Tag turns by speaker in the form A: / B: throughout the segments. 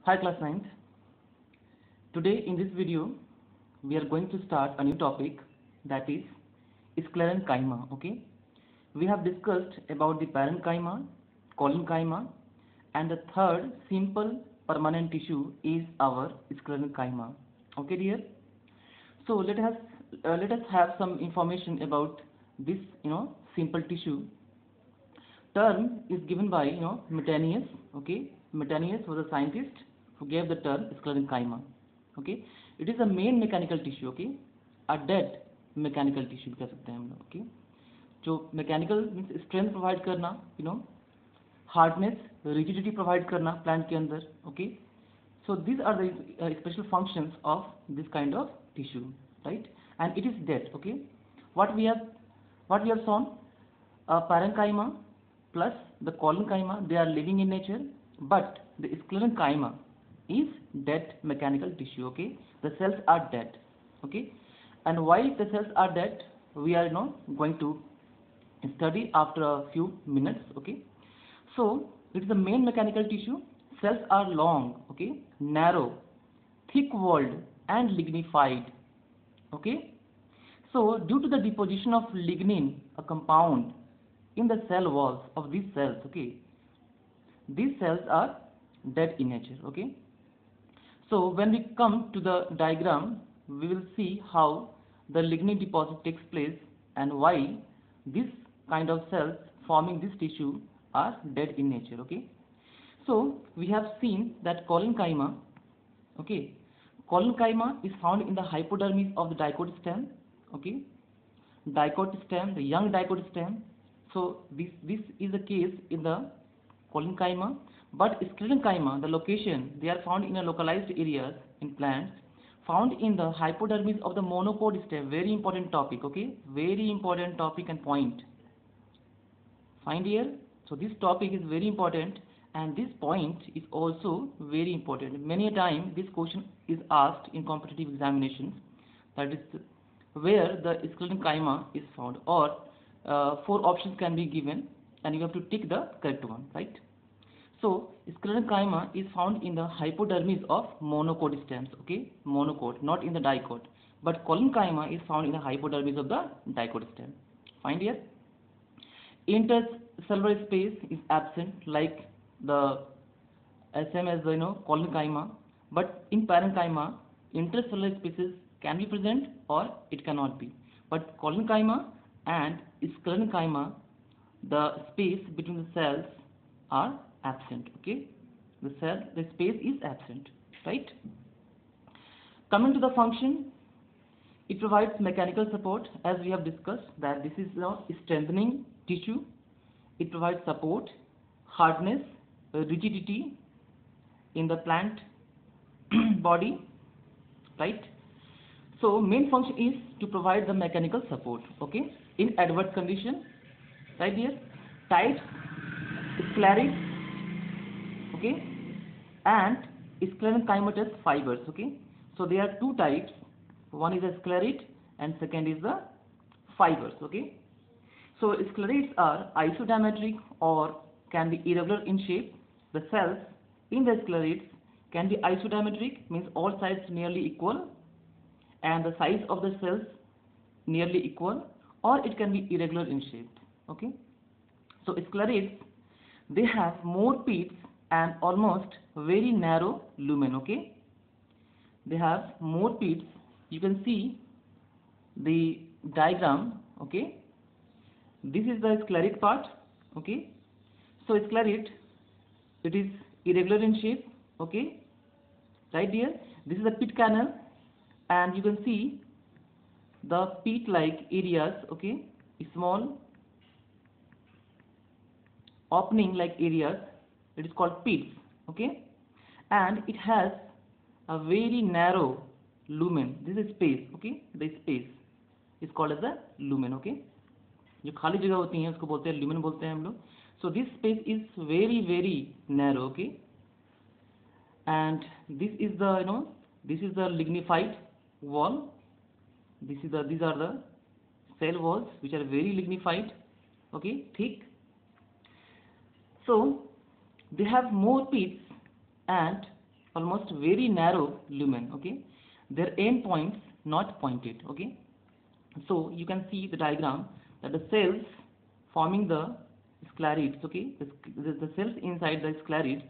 A: Hi class 9th. Today in this video we are going to start a new topic, that is sclerenchyma. Okay, we have discussed about the parenchyma, collenchyma, and the third simple permanent tissue is our sclerenchyma. Okay dear, so let us have some information about this simple tissue. Term is given by Metenius. Okay, Metenius was a scientist who gave the term sclerenchyma. Okay, it is a main mechanical tissue. Okay, a dead mechanical tissue कह सकते हैं हम लोग. Okay, जो mechanical means strength provide करना, hardness, rigidity provide करना plant के अंदर. Okay, so these are the special functions of this kind of tissue, right? And it is dead. Okay, what we have shown, parenchyma plus the collenchyma, they are living in nature, but the sclerenchyma is dead mechanical tissue. Okay, the cells are dead. Okay, and why the cells are dead, we are going to study after a few minutes. Okay, so it is the main mechanical tissue. Cells are long, okay, narrow, thick walled and lignified. Okay, so due to the deposition of lignin, a compound in the cell walls of these cells, okay, these cells are dead in nature. Okay, so when we come to the diagram, we will see how the lignin deposit takes place and why this kind of cells forming this tissue are dead in nature. Okay, so we have seen that collenchyma, okay, collenchyma is found in the hypodermis of the dicot stem. Okay, dicot stem, the young dicot stem. So this is the case in the collenchyma, but sclerenchyma, the location, they are found in a localized areas in plants, found in the hypodermis of the monopod stem. Very important topic. Okay, very important topic and point. Find here. So this topic is very important, and this point is also very important. Many a time this question is asked in competitive examinations, that is where the sclerenchyma is found, or 4 options can be given and you have to tick the correct one, right? So sclerenchyma is found in the hypodermis of monocot stems. Okay, monocot, not in the dicot, but collenchyma is found in the hypodermis of the dicot stem. Find here. Intercellular space is absent, like the same as the collenchyma, but in parenchyma intercellular spaces can be present or it cannot be. But collenchyma and sclerenchyma, the space between the cells are absent. Okay, the space is absent, right? Coming to the function, it provides mechanical support, as we have discussed that this is strengthening tissue. It provides support, hardness, rigidity in the plant body, right? So main function is to provide the mechanical support. Okay, in adverse condition, right here, tight scleric, okay, and sclerenchymatous fibers. Okay, so there are 2 types. One is a sclerid and second is the fibers. Okay, so sclerids are isodiametric or can be irregular in shape. The cells in the sclerids can be isodiametric, means all sides nearly equal and the size of the cells nearly equal, or it can be irregular in shape. Okay, so sclerids, they have more pits and almost very narrow lumen. Okay, they have more pits. You can see the diagram. Okay, this is the sclerid part. Okay, so sclerid, it is irregular in shape. Okay, right here, this is the pit canal, and you can see the pit like areas. Okay, small opening like areas, it is called pits. Okay, and it has a very narrow lumen. This is space. Okay, the space is called as the lumen. Okay, जो खाली जगह होती हैं उसको बोलते हैं lumen बोलते हैं हम लोग. So this space is very narrow. Okay, and this is the this is the lignified wall. These are the cell walls which are very lignified. Okay, thick. So they have more pits and almost very narrow lumen, okay. Their end points not pointed, okay. So you can see the diagram that the cells forming the sclerids, okay, the cells inside the sclerids,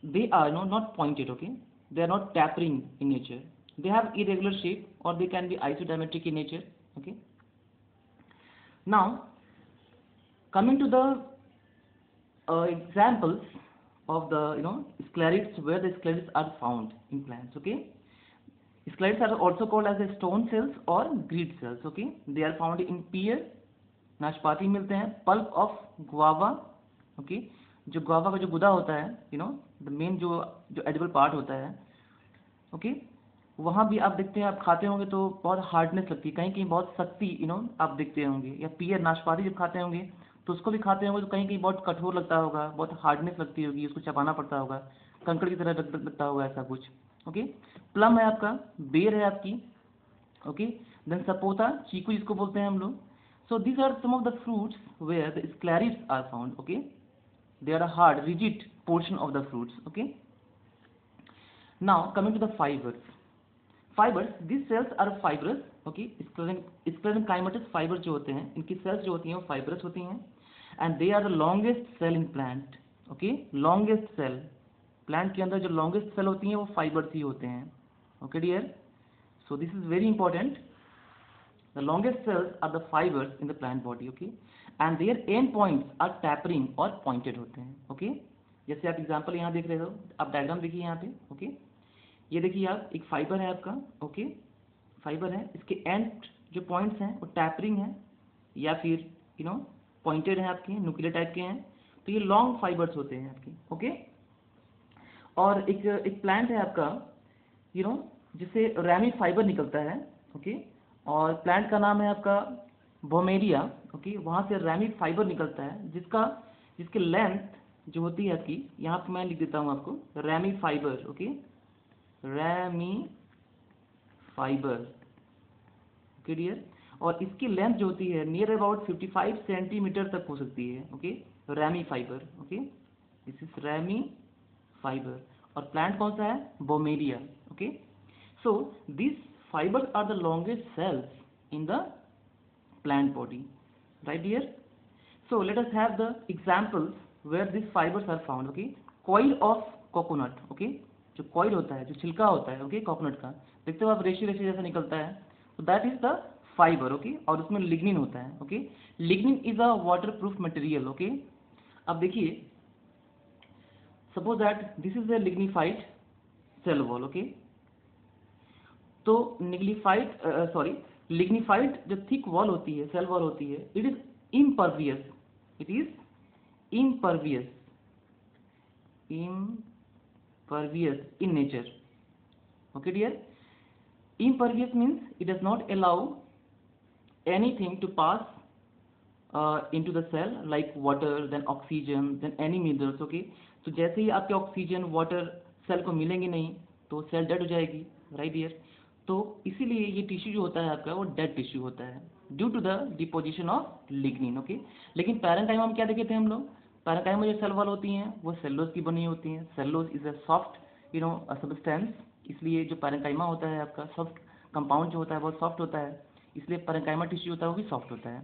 A: they are not pointed, okay. They are not tapering in nature. They have irregular shape, or they can be isodiametric in nature, okay. Now coming to the examples of the sclerids, where the sclerids are found in plants, okay. Sclerids are also called as the stone cells or grid cells, okay. They are found in pear, नाशपाती मिलते हैं, pulp of guava, okay, जो guava का जो गुदा होता है, the main जो एडिबल पार्ट होता है, ओके, वहाँ भी आप देखते हैं, आप खाते होंगे तो बहुत हार्डनेस लगती है, कहीं कहीं बहुत सख्ती आप देखते होंगे, या पियर नाशपाती जब खाते होंगे तो उसको भी खाते होंगे तो कहीं कहीं बहुत कठोर लगता होगा, बहुत हार्डनेस लगती होगी, उसको चबाना पड़ता होगा, कंकड़ की तरह लगता होगा, ऐसा कुछ, ओके। प्लम है आपका, बेर है आपकी, ओके, देन सपोता, चीकू जिसको बोलते हैं हम लोग. So these are some of the fruits where the sclerids are found, okay. They are a hard, rigid portion of the fruits, okay. Now coming to the fibers. Fibers, these cells are fibrous, okay. Sclerenchymatous fibers जो होते हैं, इनकी cells जो होती हैं वो fibrous होती हैं, and they are the longest cell in plant, okay. Longest cell, plant के अंदर जो longest cell होती हैं वो fibers ही होते हैं, okay dear. So this is very important. The longest cells are the fibers in the plant body, okay, and their end points are tapering और pointed होते हैं, okay. जैसे आप एग्जांपल यहाँ देख रहे हो, आप डायग्राम देखिए यहाँ पे, okay. ये देखिए आप, एक फाइबर है आपका, ओके, फाइबर है, इसके एंड जो पॉइंट्स हैं वो टैपरिंग है या फिर पॉइंटेड है आपके, न्यूक्लियर टाइप के हैं, तो ये लॉन्ग फाइबर्स होते हैं आपके, ओके. और एक प्लांट है आपका, जिससे रैमी फाइबर निकलता है, ओके, और प्लांट का नाम है आपका बोमेरिया, ओके. वहाँ से रैमी फाइबर निकलता है, जिसके लेंथ जो होती है आपकी, यहाँ पर मैं लिख देता हूँ आपको, ramie fibre, okay, ramie fibre, okay dear. और इसकी लेंथ जो होती है नियर अबाउट 55 सेंटीमीटर तक हो सकती है, okay. Ramie fibre, okay, this is ramie fibre. और प्लांट कौन सा है? Boehmeria, okay. So this fibers are the longest cells in the plant body, right dear. So let us have the examples where these fibers are found, okay. Coil of coconut, okay, जो coil होता है, जो छिलका होता है, okay, coconut का, देखते हो आप रेशे रेशे जैसा निकलता है, तो that is the fiber, okay. और उसमें lignin होता है, okay. Lignin is a waterproof material, okay. अब देखिए, suppose that this is a lignified cell wall, okay. तो लिग्निफाइड जो थिक वॉल होती है, सेल वॉल होती है, it is impervious in nature, okay dear. Impervious means it does not allow anything to pass into the cell like water, then oxygen, then any minerals, okay. तो जैसे ही आपके oxygen, water cell को मिलेंगे नहीं तो cell dead हो जाएगी, right dear. तो इसीलिए ये टिश्यू जो होता है आपका वो डेड टिश्यू होता है due to the deposition of lignin, okay. लेकिन पैरेन्काइमा में क्या देखे थे हम लोग? पैरेन्काइमा में जो सेल वॉल होती हैं वो सेलुलोज की बनी होती हैं. Cellulose is a soft substance, इसलिए जो पैरेन्काइमा होता है आपका, सॉफ्ट कंपाउंड जो होता है बहुत सॉफ्ट होता है, इसलिए पैरेन्काइमा टिश्यू होता है वो भी सॉफ्ट होता है.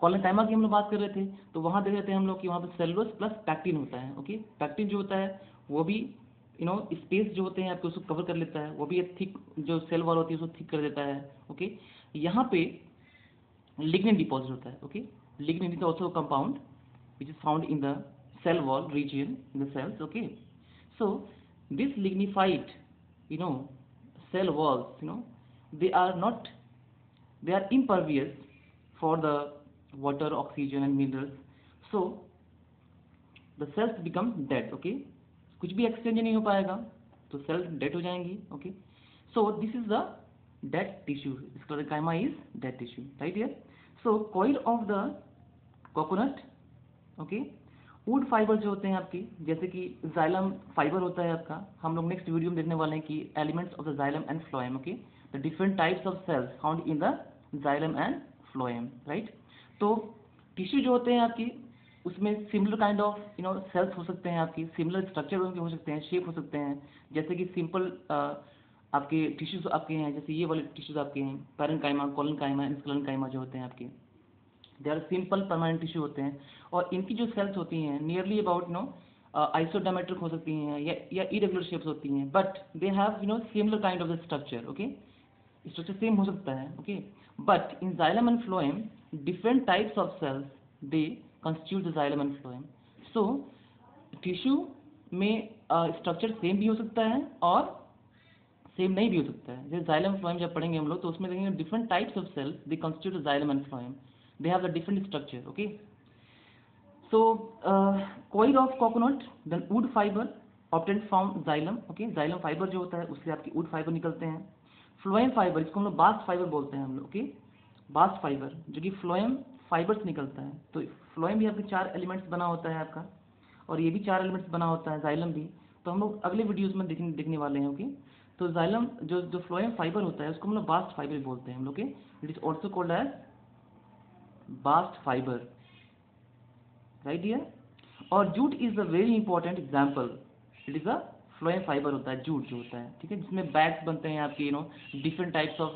A: कोलेनकाइमा की हम लोग बात कर रहे थे, तो वहाँ देख रहे थे हम लोग कि वहाँ पर सेलुलोज प्लस पैक्टिन होता है, ओके. पैक्टिन जो होता है वो भी स्पेस जो होते हैं आपको उसको कवर कर लेता है, वो भी एक थिक जो सेल वॉल होती है उसको थिक कर देता है, ओके. यहाँ पे लिग्निन डिपॉजिट होता है, okay. Lignin is also compound which is found in the cell wall region in the cells, okay. So this lignified cell walls, they are impervious for the water, oxygen and minerals, so the cells become dead, okay. कुछ भी exchange नहीं हो पाएगा तो cell dead हो जाएंगी, okay. So this is the dead tissue, sclerenchyma is dead tissue, right here. So coil of the coconut, okay. Wood fibre जो होते हैं आपके, जैसे कि जाइलम फाइबर होता है आपका, हम लोग नेक्स्ट वीडियो में देखने वाले हैं कि elements of the xylem and phloem, okay. The different types of cells found in the xylem and phloem, right. तो टिश्यू जो होते हैं आपकी उसमें सिमिलर काइंड ऑफ सेल्स हो सकते हैं आपकी, सिमिलर स्ट्रक्चर उनके हो सकते हैं, शेप हो सकते हैं, जैसे कि सिंपल आपके टिश्यूज आपके हैं, जैसे ये वाले टिश्यूज आपके हैं, पैरेन्काइमा, कोलेनकाइमा, स्क्लेरेन्काइमा जो होते हैं आपके, they are simple permanent tissue होते हैं। और इनकी जो सेल्स होती हैं नियरली अबाउट आइसोडायमेट्रिक हो सकती हैं या इरेगुलर शेप्स होती हैं, but they have similar kind of the structure, okay, structure same हो सकता है, okay, but in xylem and phloem different types of cells they constitute the xylem and phloem. So tissue में structure same भी हो सकता है और same नहीं भी हो सकता है। जैसे जाइलम फ्लोएम जब पढ़ेंगे हम लोग तो उसमें देखेंगे different types of cells they constitute the xylem and phloem, they have the different structure, okay. So, coir of coconut, then wood fiber obtained from xylem, okay, xylem fiber जो होता है उससे आपकी wood fiber निकलते हैं। Phloem fibre, इसको हम लोग बास्ट फाइबर बोलते हैं हम लोग, ओके, बास्ट फाइबर जो कि फ्लोएम फाइबर से निकलता है। तो फ्लोएम भी आपके 4 एलिमेंट्स बना होता है आपका, और ये भी 4 एलिमेंट्स बना होता है, जाइलम भी। तो हम लोग अगले वीडियोस में देखने वाले हैं, ओके। तो जाइलम जो फ्लोएम फाइबर होता है उसको हम लोग बास्ट फाइबर बोलते हैं हम लोग, okay, it is also called as bast fibre, right dear. और jute is a very important example, it is a phloem fibre होता है जूट जो होता है, ठीक है, जिसमें बैग्स बनते हैं आपके, डिफरेंट टाइप्स ऑफ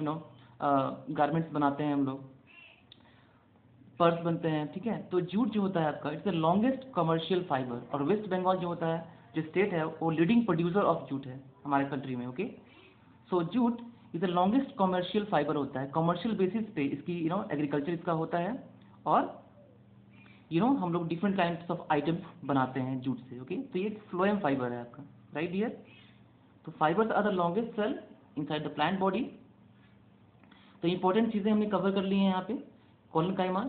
A: गारमेंट्स बनाते हैं हम लोग, पर्स बनते हैं, ठीक है। तो जूट जो होता है आपका it's the longest commercial fibre, और वेस्ट बंगाल जो होता है जो स्टेट है वो लीडिंग प्रोड्यूसर ऑफ जूट है हमारे कंट्री में, okay. So jute is the longest commercial fibre होता है, कमर्शियल बेसिस पे इसकी एग्रीकल्चर इसका होता है, और हम लोग डिफरेंट काइंड्स ऑफ आइटम्स बनाते हैं जूट से, ओके। तो ये फ्लोएम फाइबर है आपका, राइट डियर। तो fibres are the longest cell inside the plant body. तो इंपॉर्टेंट चीज़ें हमने कवर कर ली हैं यहाँ पे। कोलेनकाइमा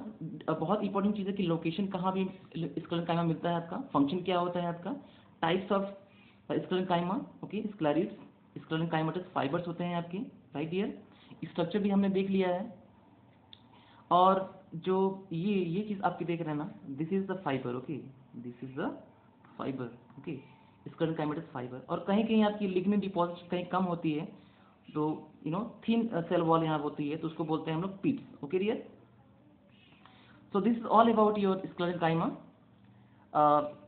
A: बहुत इंपॉर्टेंट चीज़ है कि लोकेशन कहाँ भी स्क्लेरेन्काइमा मिलता है आपका, फंक्शन क्या होता है आपका, types of sclerenchyma, okay, sclereids sclerenchymatous fibres होते हैं आपके, राइट डियर। स्ट्रक्चर भी हमने देख लिया है। और जो ये चीज़ आपकी देख रहे हैं ना, this is the fibre, okay, this is the fibre, okay, sclerenchymatous fibre. और कहीं कहीं आपकी लिग्निन डिपॉजिट कहीं कम होती है, तो थिन सेल वॉल यहाँ होती है, तो उसको बोलते हैं हम लोग pits, okay dear. So this is all about your sclerenchyma.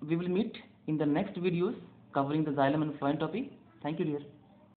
A: We will meet in the next videos covering the xylem and phloem topic. Thank you dear.